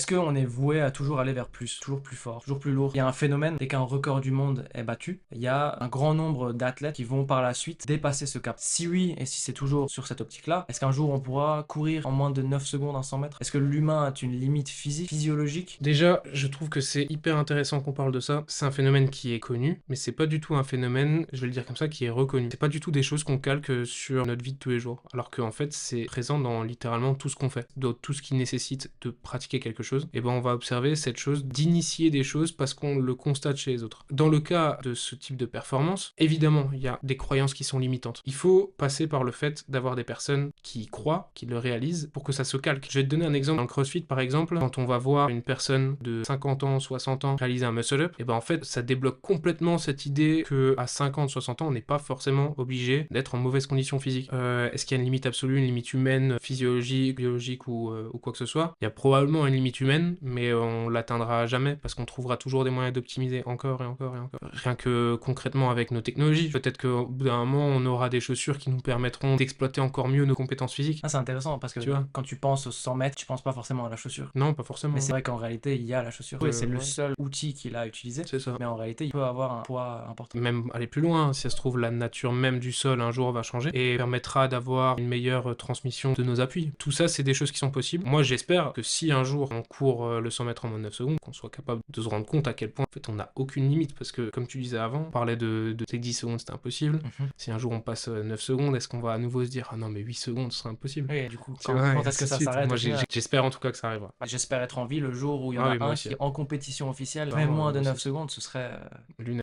Est-ce qu'on est voué à toujours aller vers plus, toujours plus fort, toujours plus lourd? Il y a un phénomène, dès qu'un record du monde est battu, il y a un grand nombre d'athlètes qui vont par la suite dépasser ce cap. Si oui, et si c'est toujours sur cette optique-là, est-ce qu'un jour on pourra courir en moins de 9 secondes un 100 mètres? Est-ce que l'humain a une limite physique, physiologique? Déjà, je trouve que c'est hyper intéressant qu'on parle de ça. C'est un phénomène qui est connu, mais c'est pas du tout un phénomène, je vais le dire comme ça, qui est reconnu. C'est pas du tout des choses qu'on calque sur notre vie de tous les jours, alors qu'en fait, c'est présent dans littéralement tout ce qu'on fait. Donc, tout ce qui nécessite de pratiquer quelque chose, et ben on va observer cette chose d'initier des choses parce qu'on le constate chez les autres. Dans le cas de ce type de performance, évidemment, il y a des croyances qui sont limitantes. Il faut passer par le fait d'avoir des personnes qui y croient, qui le réalisent, pour que ça se calque. Je vais te donner un exemple dans le CrossFit, par exemple, quand on va voir une personne de 50 ans, 60 ans réaliser un muscle-up, et ben en fait, ça débloque complètement cette idée que à 50, 60 ans, on n'est pas forcément obligé d'être en mauvaise condition physique. Est-ce qu'il y a une limite absolue, une limite humaine, physiologique, biologique ou quoi que ce soit? Il y a probablement une limite humaine, mais on l'atteindra jamais parce qu'on trouvera toujours des moyens d'optimiser encore et encore et encore. Rien que concrètement avec nos technologies, peut-être qu'au bout d'un moment, on aura des chaussures qui nous permettront d'exploiter encore mieux nos compétences physiques. Ah, c'est intéressant parce que Tu vois? quand tu penses aux 100 mètres, tu penses pas forcément à la chaussure. Non, pas forcément. Mais c'est vrai qu'en réalité, il y a la chaussure. Oui, c'est le seul outil qu'il a utilisé. C'est ça. Mais en réalité, il peut avoir un poids important. Même aller plus loin, si ça se trouve, la nature même du sol un jour va changer et permettra d'avoir une meilleure transmission de nos appuis. Tout ça, c'est des choses qui sont possibles. Moi, j'espère que si un jour on court le 100 mètres en moins de 9 secondes, qu'on soit capable de se rendre compte à quel point en fait on n'a aucune limite parce que, comme tu disais avant, on parlait de ces 10 secondes, c'était impossible. Si un jour on passe 9 secondes, est-ce qu'on va à nouveau se dire ah non, mais 8 secondes, ce serait impossible? Oui, du coup, Tu vois, et quand est-ce ainsi que de ça suite. s'arrête Moi, au final? j'espère en tout cas que ça arrivera. J'espère être en vie le jour où il y en Ah a oui, moi un aussi. qui, en compétition officielle, fait Vraiment, moins de moi 9 aussi. secondes, ce serait Lunaire.